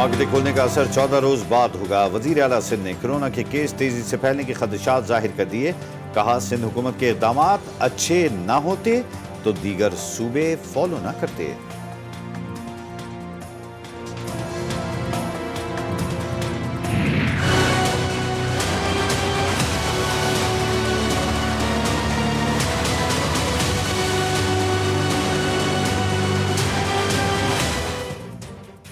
मार्केटें खोलने का असर 14 रोज बाद होगा। वजीर आला सिंध ने कोरोना के केस तेजी से फैलने के खदशात जाहिर कर दिए। कहा, सिंध हुकूमत के इकदाम अच्छे ना होते तो दीगर सूबे फॉलो ना करते।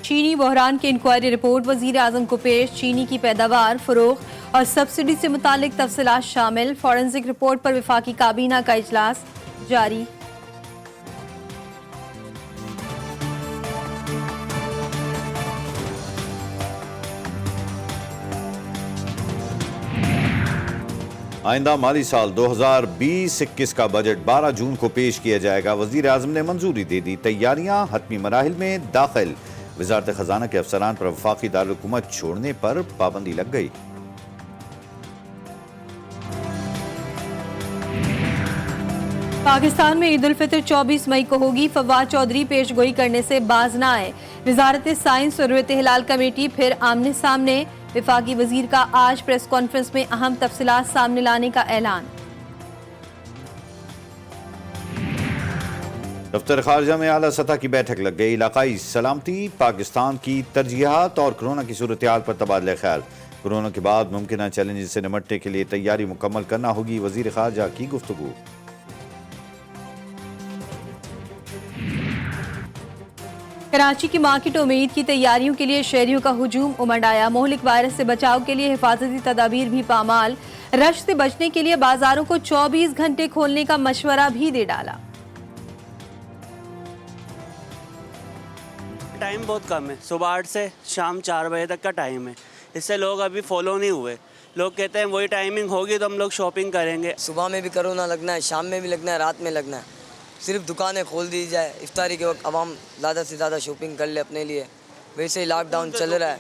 चीनी बहरान की इंक्वायरी रिपोर्ट वजीर आजम को पेश। चीनी की पैदावार, फरोख्त और सब्सिडी से मुतालिक तफसीलात शामिल। फॉरेंसिक रिपोर्ट पर वफाकी काबीना का इजलास जारी। आइंदा माली साल 2020-21 का बजट 12 जून को पेश किया जाएगा। वजीर आजम ने मंजूरी दे दी। तैयारियां हतमी मराहिल में दाखिल। वजारत खजाना के अफसरान पर वफाकी दारुल-हुकूमत छोड़ने पर पाबंदी लग गई। पाकिस्तान में ईद उल फितर 24 मई को होगी। फवाद चौधरी पेशगोई करने से बाज न आए। वजारत साइंस और रुयत हिलाल कमेटी फिर आमने सामने। वफाकी वजीर का आज प्रेस कॉन्फ्रेंस में अहम तफसीलात सामने लाने का ऐलान। दफ्तर खारजा में आला सतह की बैठक लग गई। इलाकाई सलामती, पाकिस्तान की तरजीहात और कोरोना की सूरत हाल पर तबादला ख्याल। कोरोना के बाद मुमकिन चैलेंज से निपटने के लिए तैयारी मुकम्मल करना होगी। वजीर खारजा की गुफ्तगू। कराची की मार्केटों में ईद की तैयारियों के लिए शहरियों का हुजूम उमड़ आया। मोहलिक वायरस से बचाव के लिए हिफाजती तदाबीर भी पामाल। रश से बचने के लिए बाजारों को 24 घंटे खोलने का मशवरा भी दे डाला। टाइम बहुत कम है, सुबह 8 से शाम 4 बजे तक का टाइम है। इससे लोग अभी फॉलो नहीं हुए। लोग कहते हैं वही टाइमिंग होगी तो हम लोग शॉपिंग करेंगे। सुबह में भी कोरोना लगना है, शाम में भी लगना है, रात में लगना है। सिर्फ दुकानें खोल दी जाए, इफ्तारी के वक्त आवाम ज़्यादा से ज़्यादा शॉपिंग कर ले अपने लिए। वैसे ही लॉकडाउन चल रहा है,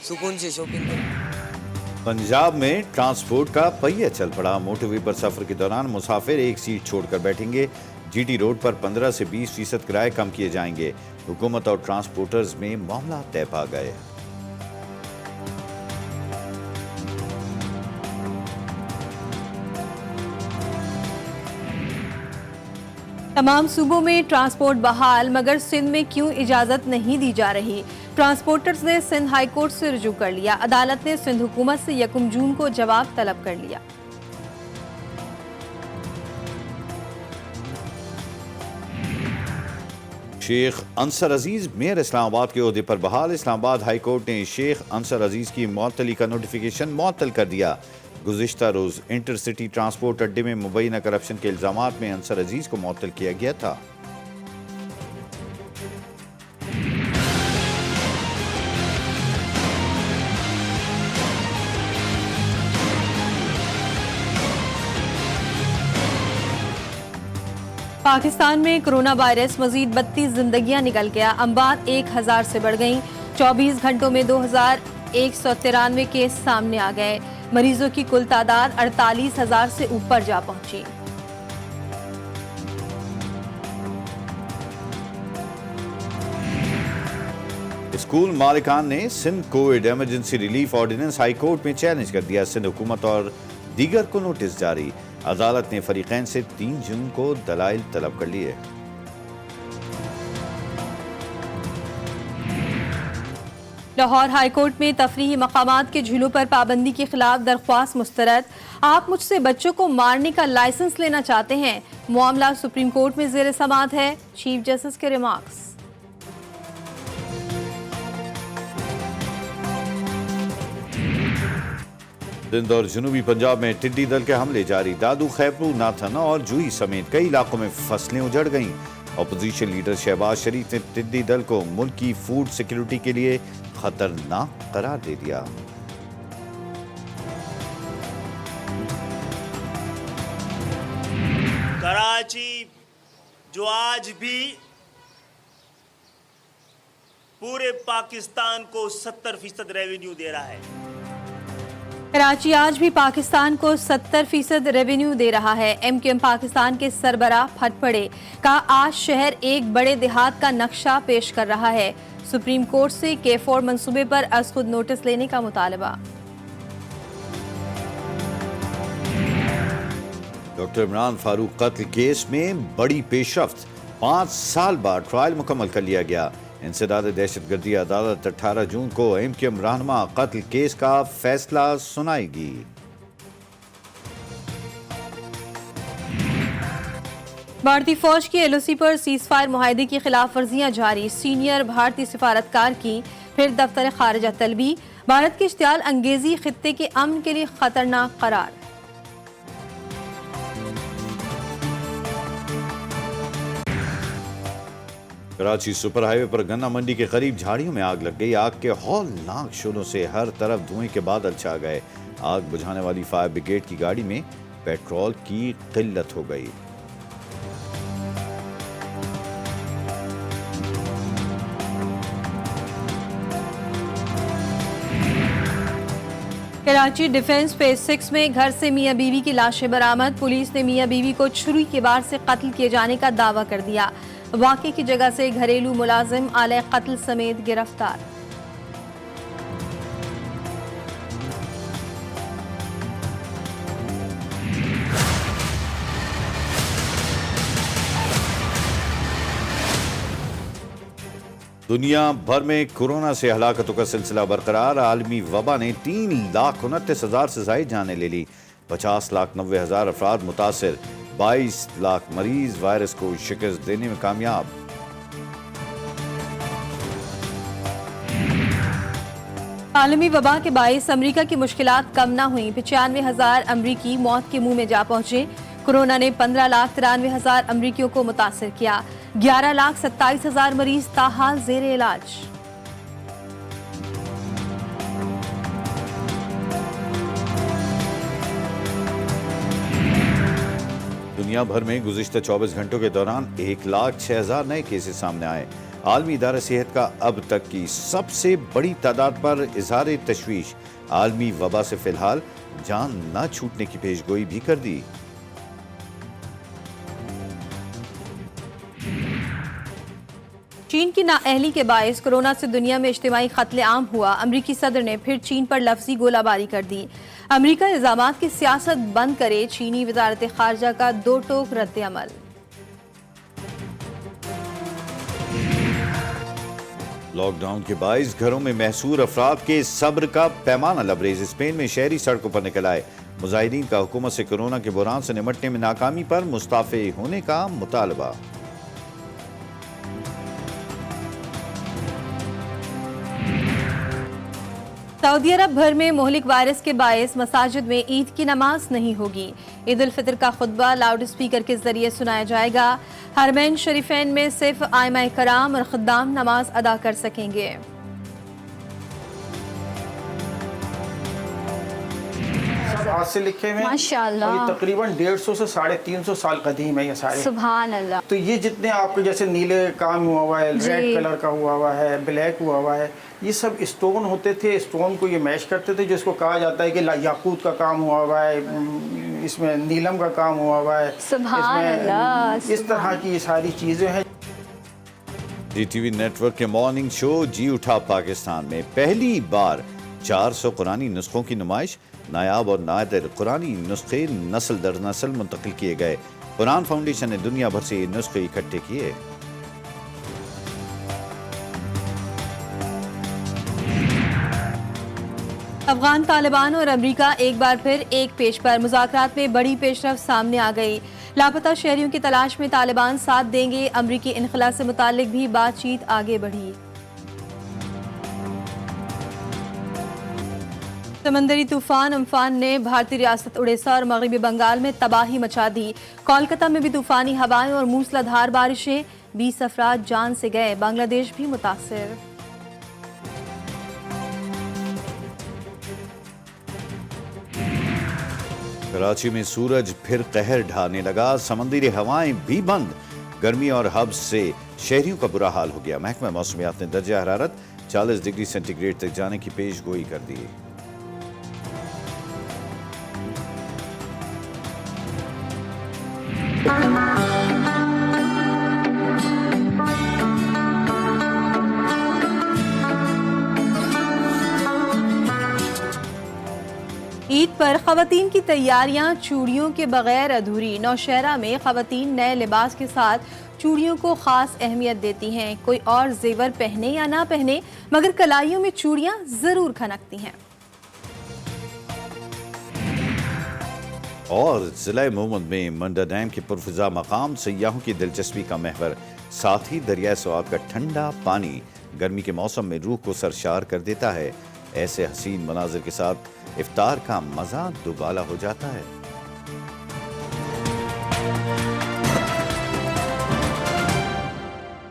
सुकून से शॉपिंग कर। पंजाब में ट्रांसपोर्ट का पहिया चल पड़ा। मोटरवे पर सफर के दौरान मुसाफिर एक सीट छोड़कर बैठेंगे। जीटी रोड पर 15 से 20% किराए कम किए जाएंगे। हुकूमत और ट्रांसपोर्टर्स में मामला तय पा गए। तमाम सूबों में ट्रांसपोर्ट बहाल, मगर सिंध में क्यों इजाजत नहीं दी जा रही। ट्रांसपोर्टर्स ने सिंध हाई कोर्ट से रुजू कर लिया। अदालत ने सिंध हुकूमत से 1 जून को जवाब तलब कर लिया। शेख अंसर अजीज मेयर इस्लामाबाद के ओहदे पर बहाल। इस्लामाबाद हाई कोर्ट ने शेख अंसर अजीज की मुअत्तली का नोटिफिकेशन मुअत्तल कर दिया। गुज़िश्ता रोज इंटरसिटी ट्रांसपोर्ट अड्डे में मुबैना करप्शन के इल्जामात में अंसर अजीज को मुअत्तल किया गया था। पाकिस्तान में कोरोना वायरस मजीद 32 जिंदगियां निकल गया। अंबात 1000 से बढ़ गईं। 24 घंटों में 2193 केस सामने आ गए। मरीजों की कुल तादाद 48,000 से ऊपर जा पहुंची। स्कूल मालिकान ने Sindh covid emergency relief ordinance high court में चैलेंज कर दिया। सिंध हुकूमत और दीगर को नोटिस जारी। अदालत ने फरीकैन से 3 जून को दलाइल तलब कर लिए। लाहौर हाईकोर्ट में तफरीही मकामात के झूलों पर पाबंदी के खिलाफ दरख्वास्त मुस्तरद। आप मुझसे बच्चों को मारने का लाइसेंस लेना चाहते हैं। मामला सुप्रीम कोर्ट में ज़ेर समाअत है। चीफ जस्टिस के रिमार्क्स। सिंध और जनूबी पंजाब में टिड्डी दल के हमले जारी। दादू, खैबरू, नाथन और जुई समेत कई इलाकों में फसलें उजड़ गईं। अपोजिशन लीडर शहबाज शरीफ ने टिड्डी दल को मुल्क की फूड सिक्योरिटी के लिए खतरनाक करार दे दिया। कराची जो आज भी पूरे पाकिस्तान को 70% रेवेन्यू दे रहा है, कराची आज भी पाकिस्तान को 70% रेवेन्यू दे रहा है। MQM पाकिस्तान के सरबराह फट पड़े का आज शहर एक बड़े देहात का नक्शा पेश कर रहा है। सुप्रीम कोर्ट से K4 मंसूबे पर अज खुद नोटिस लेने का मुतालबा। डॉक्टर इमरान फारूक कत्ल केस में बड़ी पेशरफ्त, 5 साल बाद ट्रायल मुकम्मल कर लिया गया। इंसदाद दहशतगर्दी अदालत 18 जून को MQM रहनुमा कत्ल केस का फैसला सुनाएगी। भारतीय फौज की LOC पर सीजफायर मुआहदे की खिलाफ वर्जियां जारी। सीनियर भारतीय सिफारतकार की फिर दफ्तर खारिजा तलबी। भारत की इश्तियाल अंगेजी खित्ते के अमन के लिए खतरनाक करार। कराची सुपर हाईवे पर गन्ना मंडी के करीब झाड़ियों में आग लग गई। आग के हौलनाक शोलों से हर तरफ धुएं के बादल छा गए। आग बुझाने वाली फायर ब्रिगेड की गाड़ी में पेट्रोल की किल्लत हो गई। कराची डिफेंस फेज 6 में घर से मियां बीवी की लाशें बरामद। पुलिस ने मियां बीवी को छुरी के वार से कत्ल किए जाने का दावा कर दिया। वाक़े की जगह से घरेलू मुलाजिम आले कत्ल समेत गिरफ्तार। दुनिया भर में कोरोना से हलाकतों का सिलसिला बरकरार। आलमी वबा ने 3,29,000 से ज्यादा जानें ले ली। 50,90,000 अफराद मुतासिर। 22 लाख मरीज वायरस को शिकस्त देने में कामयाब। आलमी वबा के बाइस अमरीका की मुश्किलात कम न हुई। 95,000 अमरीकी मौत के मुंह में जा पहुंचे। कोरोना ने 15,93,000 अमरीकियों को मुतासिर किया। 11,27,000 मरीज ताहाल जेर इलाज। दुनिया भर में गुज़िश्ता 24 घंटों के दौरान 1,06,000 नए केसेस सामने आए। आलमी इदारा सेहत का अब तक की सबसे बड़ी तादाद पर इजहार तशवीश। आलमी वबा से फिलहाल जान न छूटने की पेशगोई भी कर दी। चीन की नाअहली के बायस कोरोना से दुनिया में इज्तिमाई कत्लेआम हुआ। अमरीकी सदर ने फिर चीन पर लफ्जी गोलाबारी कर दी। अमरीका इल्जामात की सियासत बंद करे। चीनी वजारत खारजा का 2 टोक रद्द अमल। लॉकडाउन के बाइस घरों में महसूर अफराद के सब्र का पैमाना लबरेज। स्पेन में शहरी सड़कों पर निकल आए। मुजाहिदीन का हुकूमत से कोरोना के बुहरान से निमटने में नाकामी पर मुस्ताफे होने का मुतालबा। सऊदी अरब भर में मोहलिक वायरस के बायस मसाजिद में ईद की नमाज नहीं होगी। ईद उल फितर का खुतबा लाउड स्पीकर के जरिए सुनाया जाएगा। हरमैन शरीफैन में सिर्फ आइमाए कराम और खुद्दाम नमाज अदा कर सकेंगे। हाथ से लिखे हुए माशाअल्लाह। और ये तकरीबन 150 से 350 साल कदीम है ये सारे। सुभान अल्लाह। तो ये जितने आपके जैसे नीले काम हुआ है, रेड कलर का हुआ है, ब्लैक हुआ है, ये सब स्टोन होते थे। स्टोन को ये मैश करते थे, जिसको कहा जाता है कि याकूत का काम हुआ है, इसमें नीलम का काम हुआ है, सुभान अल्लाह। इस तरह की ये सारी चीज़ें हैं। DTV नेटवर्क के मॉर्निंग शो जी उठा पाकिस्तान में पहली बार 400 कुरानी नुस्खों की नुमाइश। नायाब और नादिर कुरानी नुस्खे नस्ल दर नस्ल मुंतकिल किए गए। कुरान फाउंडेशन ने दुनिया भर से ये नुस्खे इकट्ठे किए। अफगान तालिबान और अमरीका एक बार फिर एक पेज पर। मुज़ाकरात में बड़ी पेशरफ्त सामने आ गई। लापता शहरियों की तलाश में तालिबान साथ देंगे। अमरीकी इनखला से मुतालिक भी बातचीत आगे बढ़ी। समंदरी तूफान अम्फान ने भारतीय रियासत उड़ीसा और मगरबी बंगाल में तबाही मचा दी। कोलकाता में भी तूफानी हवाएं और मूसलाधार बारिशें। 20 अफराद जान से गए। बांग्लादेश भी मुतासिर। कराची में सूरज फिर कहर ढाने लगा। समंदरी हवाएं भी बंद। गर्मी और हब्स से शहरियों का बुरा हाल हो गया। महकमा मौसमियात ने दर्जा हरारत 40 डिग्री सेंटीग्रेड तक जाने की पेशगोई कर दी। ईद पर खवातीन की तैयारियां चूड़ियों के बगैर अधूरी। नौशहरा में खवातीन नए लिबास के साथ चूड़ियों को खास अहमियत देती हैं। कोई और जेवर पहने या ना पहने, मगर कलाइयों में चूड़ियां जरूर खनकती हैं। और जिला मोहम्मद में मंडा डैम के पुरफिजा मकाम सयाहों की दिलचस्पी का महवर, साथ ही दरिया स्वाब का ठंडा पानी गर्मी के मौसम में रूह को सरशार कर देता है। ऐसे हसीन मनाजिर के साथ इफ्तार का मजा दुबाला हो जाता है।